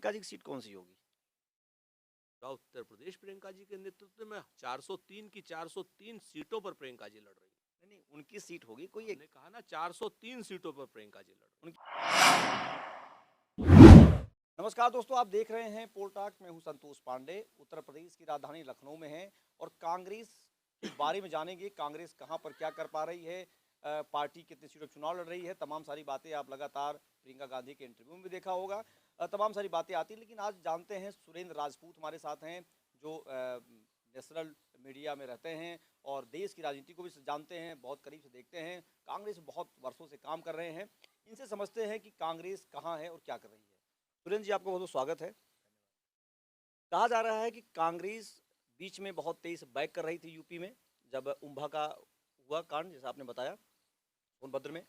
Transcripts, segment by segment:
प्रियंका जी की सीट कौन सी होगी? उत्तर प्रदेश प्रियंका जी के नेतृत्व में 403 की 403 सीटों पर प्रियंका जी लड़ रही है। नहीं नहीं, उनकी सीट होगी कोई एक। हमने कहा ना 403 सीटों पर प्रियंका जी लड़ रही उनकी। नमस्कार दोस्तों, आप देख रहे हैं पोल टॉक। मैं हूं संतोष पांडे। उत्तर प्रदेश की राजधानी लखनऊ में है और कांग्रेस के बारे में जानेंगे। कांग्रेस कहां पर क्या कर पा रही है, पार्टी कितनी सीटों चुनाव लड़ रही है, तमाम सारी बातें आप लगातार प्रियंका गांधी के इंटरव्यू में भी देखा होगा। तमाम सारी बातें आती हैं, लेकिन आज जानते हैं सुरेंद्र राजपूत हमारे साथ हैं, जो नेशनल मीडिया में रहते हैं और देश की राजनीति को भी जानते हैं, बहुत करीब से देखते हैं, कांग्रेस में बहुत वर्षों से काम कर रहे हैं। इनसे समझते हैं कि कांग्रेस कहाँ है और क्या कर रही है। सुरेंद्र जी, आपका बहुत बहुत स्वागत है। कहा जा रहा है कि कांग्रेस बीच में बहुत तेज बैक कर रही थी यूपी में, जब उम्भा का हुआ कांड, जैसा आपने बताया, सोनभद्र में,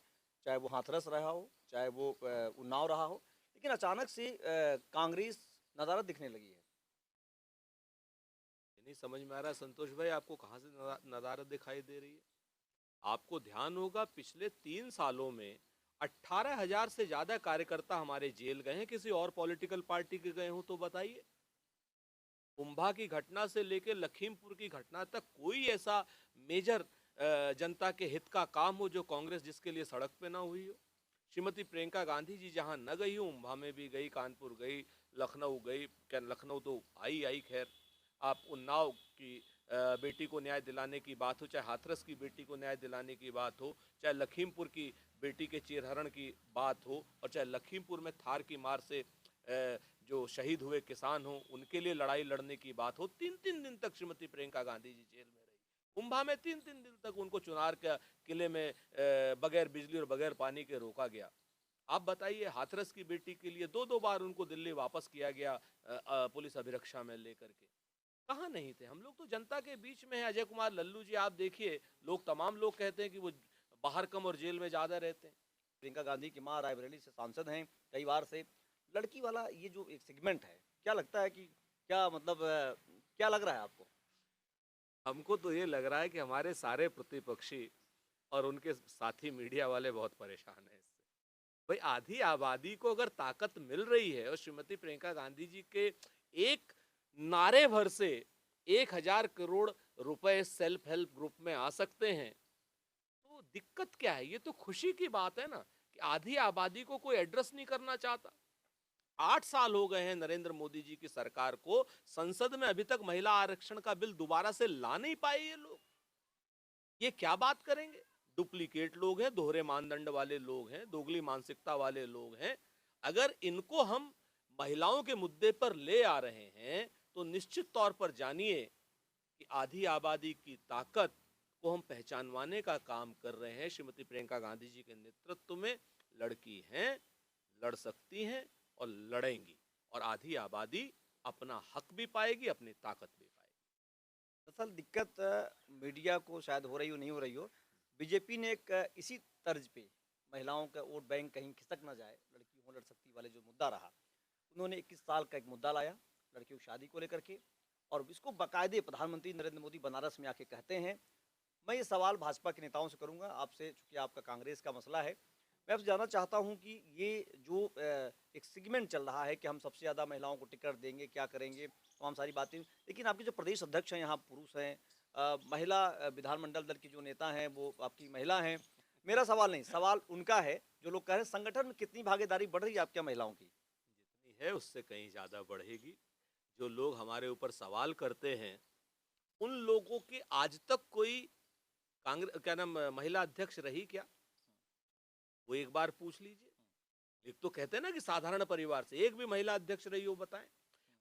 चाहे वो हाथरस रहा हो, चाहे वो उन्नाव रहा हो, लेकिन अचानक से कांग्रेस नदारद दिखने लगी है। है। नहीं समझ में आ रहा संतोष भाई, आपको कहाँ से नदारत दिखाई दे रही है? आपको ध्यान होगा पिछले 3 सालों में 18,000 से ज्यादा कार्यकर्ता हमारे जेल गए हैं। किसी और पॉलिटिकल पार्टी के गए हो तो बताइए। कुंभा की घटना से लेकर लखीमपुर की घटना तक कोई ऐसा मेजर जनता के हित का काम हो जो कांग्रेस जिसके लिए सड़क पे ना हुई हो। श्रीमती प्रियंका गांधी जी जहां न गई हो, उम्भा में भी गई, कानपुर गई, लखनऊ गई। क्या लखनऊ तो आई खैर। आप उन्नाव की बेटी को न्याय दिलाने की बात हो, चाहे हाथरस की बेटी को न्याय दिलाने की बात हो, चाहे लखीमपुर की बेटी के चीरहरण की बात हो, और चाहे लखीमपुर में थार की मार से जो शहीद हुए किसान हो उनके लिए लड़ाई लड़ने की बात हो, 3-3 दिन तक श्रीमती प्रियंका गांधी जी जेल में रही। कुंभा में 3-3 दिन तक उनको चुनार के किले में बगैर बिजली और बगैर पानी के रोका गया। आप बताइए, हाथरस की बेटी के लिए 2-2 बार उनको दिल्ली वापस किया गया पुलिस अभिरक्षा में लेकर के। कहाँ नहीं थे हम लोग? तो जनता के बीच में है। अजय कुमार लल्लू जी आप देखिए, तमाम लोग कहते हैं कि वो बाहर कम और जेल में ज्यादा रहते हैं। प्रियंका गांधी की मां रायबरेली से सांसद हैं कई बार से। लड़की वाला ये जो एक सेगमेंट है, क्या लगता है कि क्या मतलब क्या लग रहा है आपको? हमको तो ये लग रहा है कि हमारे सारे प्रतिपक्षी और उनके साथी मीडिया वाले बहुत परेशान हैं इससे। भाई, आधी आबादी को अगर ताकत मिल रही है और श्रीमती प्रियंका गांधी जी के एक नारे भर से 1,000 करोड़ रुपए सेल्फ हेल्प ग्रुप में आ सकते हैं, तो दिक्कत क्या है? ये तो खुशी की बात है ना कि आधी आबादी को कोई एड्रेस नहीं करना चाहता। 8 साल हो गए हैं नरेंद्र मोदी जी की सरकार को, संसद में अभी तक महिला आरक्षण का बिल दोबारा से ला नहीं पाए ये लोग। ये क्या बात करेंगे? डुप्लीकेट लोग हैं, दोहरे मानदंड वाले लोग हैं, दोगली मानसिकता वाले लोग हैं। अगर इनको हम महिलाओं के मुद्दे पर ले आ रहे हैं तो निश्चित तौर पर जानिए कि आधी आबादी की ताकत को हम पहचानवाने का काम कर रहे हैं। श्रीमती प्रियंका गांधी जी के नेतृत्व में लड़की हैं, लड़ सकती हैं और लड़ेंगी, और आधी आबादी अपना हक भी पाएगी, अपनी ताकत भी पाएगी। दरअसल दिक्कत मीडिया को शायद हो रही हो, नहीं हो रही हो, बीजेपी ने एक इसी तर्ज पे महिलाओं का वोट बैंक कहीं खिसक ना जाए, लड़की हो लड़ सकती वाले जो मुद्दा रहा, उन्होंने 21 साल का एक मुद्दा लाया लड़कियों की शादी को लेकर के, और इसको बाकायदे प्रधानमंत्री नरेंद्र मोदी बनारस में आके कहते हैं। मैं ये सवाल भाजपा के नेताओं से करूंगा आपसे, चूंकि आपका कांग्रेस का मसला है। मैं आपसे जानना चाहता हूं कि ये जो एक सेगमेंट चल रहा है कि हम सबसे ज़्यादा महिलाओं को टिकट देंगे, क्या करेंगे, तमाम सारी बातें, लेकिन आपके जो प्रदेश अध्यक्ष हैं यहाँ पुरुष हैं, महिला विधानमंडल दल की जो नेता हैं वो आपकी महिला हैं। मेरा सवाल नहीं, सवाल उनका है जो लोग कह रहे हैं संगठन में कितनी भागीदारी बढ़ रही है आपके महिलाओं की? जितनी है उससे कहीं ज्यादा बढ़ेगी। जो लोग हमारे ऊपर सवाल करते हैं, उन लोगों की आज तक कोई कांग्रेस क्या नाम महिला अध्यक्ष रही क्या? वो एक बार पूछ लीजिए। एक तो कहते हैं ना कि साधारण परिवार से एक भी महिला अध्यक्ष रही हो बताएं।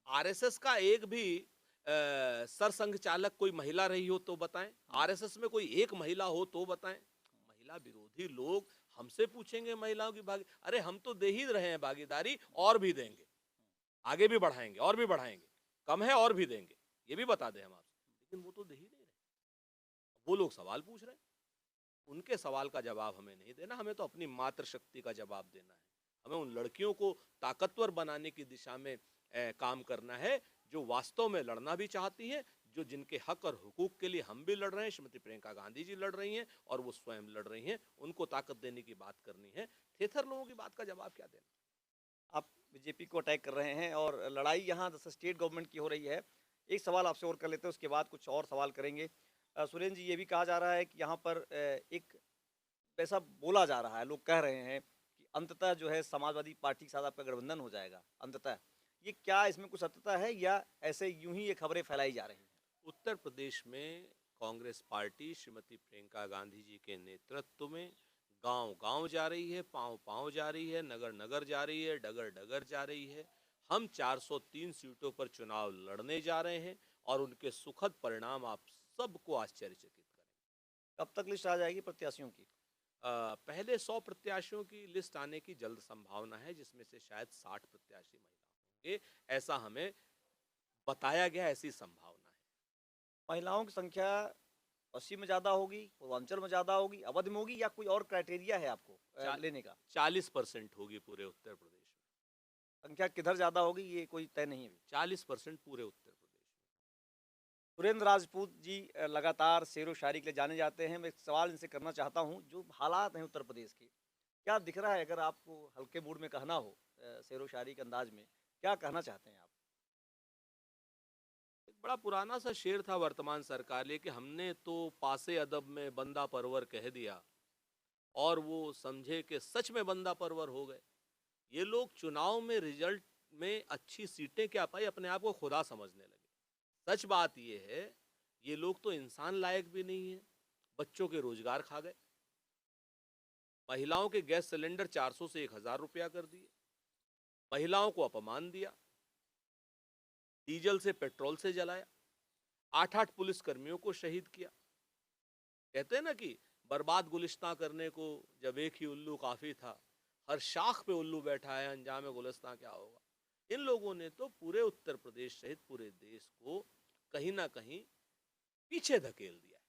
आरएसएस का एक भी सरसंघ चालक कोई महिला रही हो तो बताएं। आरएसएस में कोई एक महिला हो तो बताएं। महिला विरोधी लोग हमसे पूछेंगे महिलाओं की भागी, अरे हम तो दे ही रहे हैं भागीदारी, और भी देंगे, आगे भी बढ़ाएंगे और भी बढ़ाएंगे, कम है और भी देंगे, ये भी बता दें हम आपसे। लेकिन वो तो दे ही नहीं रहे। वो लोग सवाल पूछ रहे हैं, उनके सवाल का जवाब हमें नहीं देना, हमें तो अपनी मातृशक्ति का जवाब देना है। हमें उन लड़कियों को ताकतवर बनाने की दिशा में काम करना है जो वास्तव में लड़ना भी चाहती हैं, जो जिनके हक और हुकूक के लिए हम भी लड़ रहे हैं, श्रीमती प्रियंका गांधी जी लड़ रही हैं और वो स्वयं लड़ रही हैं। उनको ताकत देने की बात करनी है, थेथर लोगों की बात का जवाब क्या देना? आप बीजेपी को अटैक कर रहे हैं और लड़ाई यहाँ स्टेट गवर्नमेंट की हो रही है। एक सवाल आपसे और कर लेते हैं, उसके बाद कुछ और सवाल करेंगे। सुरेंद्र जी, ये भी कहा जा रहा है कि यहाँ पर एक ऐसा बोला जा रहा है, लोग कह रहे हैं कि अंततः जो है समाजवादी पार्टी के साथ आपका गठबंधन हो जाएगा अंततः। ये क्या इसमें कुछ सत्यता है या ऐसे यूं ही ये खबरें फैलाई जा रही हैं? उत्तर प्रदेश में कांग्रेस पार्टी श्रीमती प्रियंका गांधी जी के नेतृत्व में गांव-गांव जा रही है, पांव-पांव जा रही है, नगर-नगर जा रही है, डगर-डगर जा रही है। हम 403 सीटों पर चुनाव लड़ने जा रहे हैं और उनके सुखद परिणाम आप सबको आश्चर्यचकित करेंगे। कब तक लिस्ट आ जाएगी प्रत्याशियों की? पहले 100 प्रत्याशियों की लिस्ट आने की जल्द संभावना है, जिसमें से शायद 60 प्रत्याशी महिला होंगे, ऐसा हमें बताया गया, ऐसी संभावना है। महिलाओं की संख्या पश्चिम में ज़्यादा होगी, पूर्वांचल में ज़्यादा होगी, अवध में होगी, या कोई और क्राइटेरिया है आपको चा- लेने का? 40% होगी पूरे उत्तर प्रदेश में। संख्या किधर ज़्यादा होगी ये कोई तय नहीं है अभी। 40% पूरे उत्तर प्रदेश में। सुरेंद्र राजपूत जी लगातार शेरो शायरी के लिए जाने जाते हैं। मैं एक सवाल इनसे करना चाहता हूँ, जो हालात हैं उत्तर प्रदेश के, क्या दिख रहा है? अगर आपको हल्के मूड में कहना हो शेरो शायरी के अंदाज में, क्या कहना चाहते हैं आप? एक बड़ा पुराना सा शेर था वर्तमान सरकार लिए कि हमने तो पासे अदब में बंदा परवर कह दिया और वो समझे कि सच में बंदा परवर हो गए। ये लोग चुनाव में रिजल्ट में अच्छी सीटें क्या पाई, अपने आप को खुदा समझने लगे। सच बात ये है, ये लोग तो इंसान लायक भी नहीं है। बच्चों के रोजगार खा गए, महिलाओं के गैस सिलेंडर 400 से 1000 रुपया कर दिए, महिलाओं को अपमान दिया, डीजल से पेट्रोल से जलाया, 8-8 पुलिसकर्मियों को शहीद किया। कहते हैं ना कि बर्बाद गुलिस्तां करने को जब एक ही उल्लू काफी था, हर शाख पे उल्लू बैठा है, अंजाम गुलिस्तां क्या होगा। इन लोगों ने तो पूरे उत्तर प्रदेश सहित पूरे देश को कहीं ना कहीं पीछे धकेल दिया है।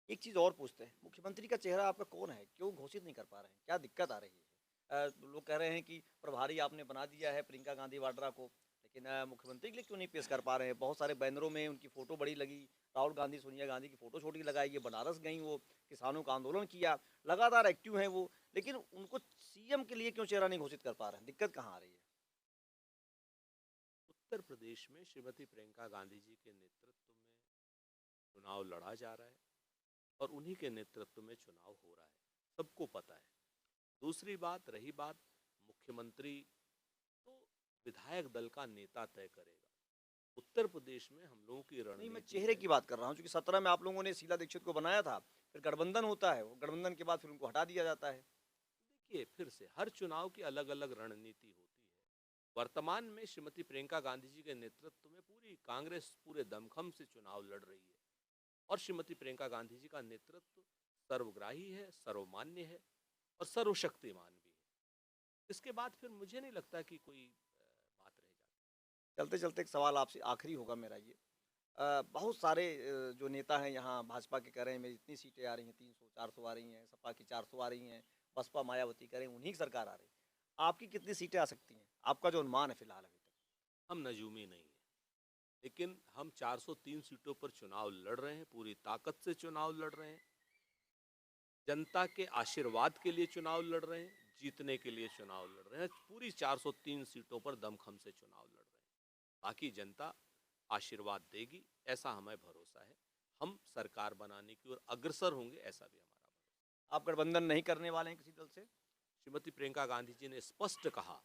एक चीज़ और पूछते हैं, मुख्यमंत्री का चेहरा आपका कौन है? क्यों घोषित नहीं कर पा रहे हैं? क्या दिक्कत आ रही है? लोग कह रहे हैं कि प्रभारी आपने बना दिया है प्रियंका गांधी वाड्रा को, लेकिन मुख्यमंत्री के लिए क्यों नहीं पेश कर पा रहे हैं? बहुत सारे बैनरों में उनकी फ़ोटो बड़ी लगी, राहुल गांधी, सोनिया गांधी की फ़ोटो छोटी लगाई, ये बनारस गईं, वो किसानों का आंदोलन किया, लगातार एक्टिव हैं वो, लेकिन उनको सीएम के लिए क्यों चेहरा नहीं घोषित कर पा रहे हैं? दिक्कत कहाँ आ रही है? उत्तर प्रदेश में श्रीमती प्रियंका गांधी जी के नेतृत्व में चुनाव लड़ा जा रहा है और उन्हीं के नेतृत्व में चुनाव हो रहा है, सबको पता है। दूसरी बात रही बात मुख्यमंत्री, तो विधायक दल का नेता तय करेगा। उत्तर प्रदेश में हम लोगों की नहीं, मैं रणनीति चेहरे है। की बात कर रहा हूँ, क्योंकि 17 में आप लोगों ने शीला दीक्षित को बनाया था, फिर गठबंधन होता है, वो गठबंधन के बाद फिर उनको हटा दिया जाता है। देखिए, फिर से हर चुनाव की अलग अलग रणनीति होती है। वर्तमान में श्रीमती प्रियंका गांधी जी के नेतृत्व में पूरी कांग्रेस पूरे दमखम से चुनाव लड़ रही है और श्रीमती प्रियंका गांधी जी का नेतृत्व सर्वग्राही है, सर्वमान्य है और सर्वशक्तिमान भी है। इसके बाद फिर मुझे नहीं लगता कि कोई बात रह जाती। चलते चलते एक सवाल आपसे आखिरी होगा मेरा ये, बहुत सारे जो नेता हैं यहाँ भाजपा के कह रहे हैं मेरी इतनी सीटें आ रही हैं, 300 400 आ रही हैं, सपा की 400 आ रही हैं, बसपा मायावती कह रहे हैं उन्हीं की सरकार आ रही है। आपकी कितनी सीटें आ सकती हैं? आपका जो अनुमान है फिलहाल अभी तक? हम नजूमी नहीं है, लेकिन हम 403 सीटों पर चुनाव लड़ रहे हैं, पूरी ताकत से चुनाव लड़ रहे हैं, जनता के आशीर्वाद के लिए चुनाव लड़ रहे हैं, जीतने के लिए चुनाव लड़ रहे हैं, पूरी 403 सीटों पर दमखम से चुनाव लड़ रहे हैं। बाकी जनता आशीर्वाद देगी, ऐसा हमें भरोसा है। हम सरकार बनाने की ओर अग्रसर होंगे, ऐसा भी हमारा भरोसा। आप गठबंधन नहीं करने वाले हैं किसी दल से? श्रीमती प्रियंका गांधी जी ने स्पष्ट कहा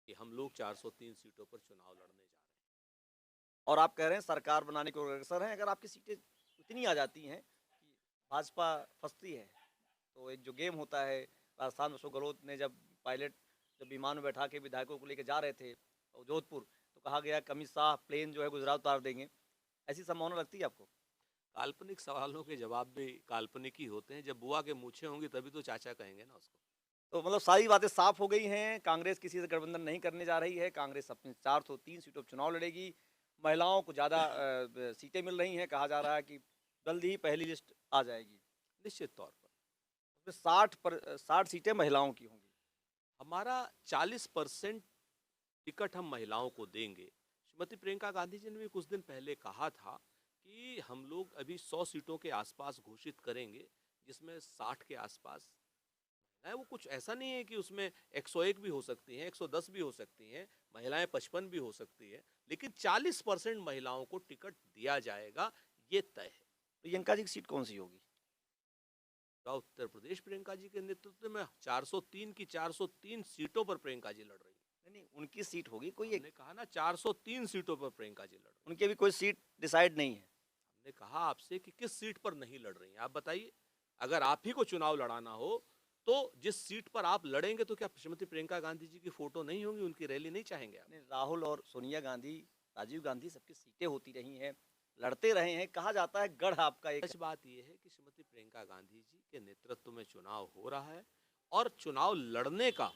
कि हम लोग 403 सीटों पर चुनाव लड़ने जा रहे हैं। और आप कह रहे हैं सरकार बनाने की ओर अग्रसर हैं। अगर आपकी सीटें इतनी आ जाती हैं कि भाजपा फंसती है, तो एक जो गेम होता है, राजस्थान में अशोक गहलोत ने जब पायलट जब विमान में बैठा के विधायकों को लेकर जा रहे थे जोधपुर, तो कहा गया कि अमित शाह प्लेन जो है गुजरात उतार देंगे, ऐसी संभावना लगती है आपको? काल्पनिक सवालों के जवाब भी काल्पनिक ही होते हैं। जब बुआ के मूछें होंगी तभी तो चाचा कहेंगे ना उसको। तो मतलब सारी बातें साफ हो गई हैं, कांग्रेस किसी से गठबंधन नहीं करने जा रही है, कांग्रेस अपनी 403 सीटों पर चुनाव लड़ेगी, महिलाओं को ज़्यादा सीटें मिल रही हैं, कहा जा रहा है कि जल्द ही पहली लिस्ट आ जाएगी, निश्चित तौर पर उसमें 60 सीटें महिलाओं की होंगी। हमारा 40% टिकट हम महिलाओं को देंगे। श्रीमती प्रियंका गांधी जी ने भी कुछ दिन पहले कहा था कि हम लोग अभी 100 सीटों के आसपास घोषित करेंगे, जिसमें 60 के आसपास महिलाएं वो कुछ ऐसा नहीं है कि उसमें 101 भी हो सकती हैं, 110 भी हो सकती हैं, महिलाएं 55 भी हो सकती है, लेकिन 40% महिलाओं को टिकट दिया जाएगा, ये तय है। प्रियंका जी की सीट कौन सी होगी? उत्तर प्रदेश प्रियंका जी के नेतृत्व में 403 की 403 सीटों पर प्रियंका जी लड़ रही है। नहीं नहीं, उनकी सीट होगी कोई एक। हमने कहा ना 403 सीटों पर प्रियंका जी लड़ रही है। उनकी अभी कोई सीट डिसाइड नहीं है। हमने कहा आपसे कि किस सीट पर नहीं लड़ रही हैं, आप बताइए। अगर आप ही को चुनाव लड़ाना हो तो जिस सीट पर आप लड़ेंगे तो क्या श्रीमती प्रियंका गांधी जी की फोटो नहीं होगी, उनकी रैली नहीं चाहेंगे आप? नहीं, राहुल और सोनिया गांधी, राजीव गांधी सबकी सीटें होती रही हैं, लड़ते रहे हैं। कहा जाता है गढ़ आपका एक सच बात यह है कि श्रीमति प्रियंका गांधी जी के नेतृत्व में चुनाव हो रहा है और चुनाव लड़ने का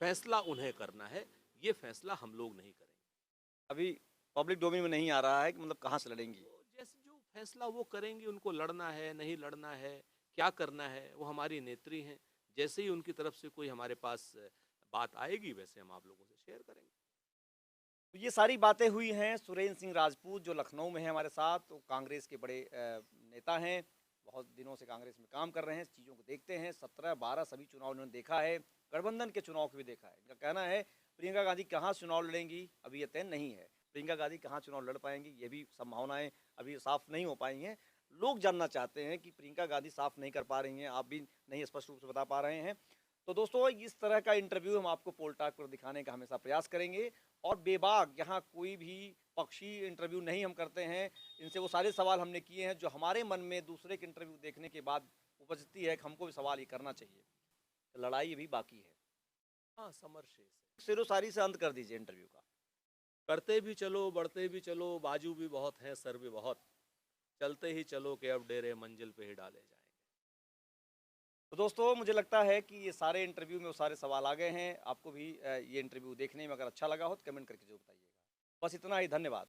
फैसला उन्हें करना है, ये फैसला हम लोग नहीं करेंगे। अभी पब्लिक डोमेन में नहीं आ रहा है कि मतलब कहाँ से लड़ेंगी। तो जैसे जो फैसला वो करेंगी, उनको लड़ना है नहीं लड़ना है, क्या करना है, वो हमारी नेत्री हैं। जैसे ही उनकी तरफ से कोई हमारे पास बात आएगी वैसे हम आप लोगों से शेयर करेंगे। तो ये सारी बातें हुई हैं सुरेंद्र सिंह राजपूत जो लखनऊ में है हमारे साथ, तो कांग्रेस के बड़े नेता हैं, बहुत दिनों से कांग्रेस में काम कर रहे हैं, चीज़ों को देखते हैं। 17-12 सभी चुनाव उन्होंने देखा है, गठबंधन के चुनाव को भी देखा है। इनका कहना है प्रियंका गांधी कहाँ चुनाव लड़ेंगी अभी ये तय नहीं है। प्रियंका गांधी कहाँ चुनाव लड़ पाएंगी ये भी संभावनाएं अभी साफ नहीं हो पाई हैं। लोग जानना चाहते हैं कि प्रियंका गांधी साफ नहीं कर पा रही हैं, आप भी नहीं स्पष्ट रूप से बता पा रहे हैं। तो दोस्तों इस तरह का इंटरव्यू हम आपको पोलटाक पर दिखाने का हमेशा प्रयास करेंगे, और बेबाक यहाँ कोई भी पक्षी इंटरव्यू नहीं हम करते हैं। इनसे वो सारे सवाल हमने किए हैं जो हमारे मन में दूसरे के इंटरव्यू देखने के बाद उपजती है कि हमको भी सवाल ये करना चाहिए। लड़ाई अभी बाकी है। हाँ, समर शेष सिरोसारी से अंत कर दीजिए इंटरव्यू का। करते भी चलो, बढ़ते भी चलो, बाजू भी बहुत हैं, सर भी बहुत, चलते ही चलो कि अब डेरे मंजिल पे ही डाले जाएंगे। तो दोस्तों मुझे लगता है कि ये सारे इंटरव्यू में वो सारे सवाल आ गए हैं। आपको भी ये इंटरव्यू देखने में अगर अच्छा लगा हो तो कमेंट करके जरूर बताइएगा। बस इतना ही, धन्यवाद।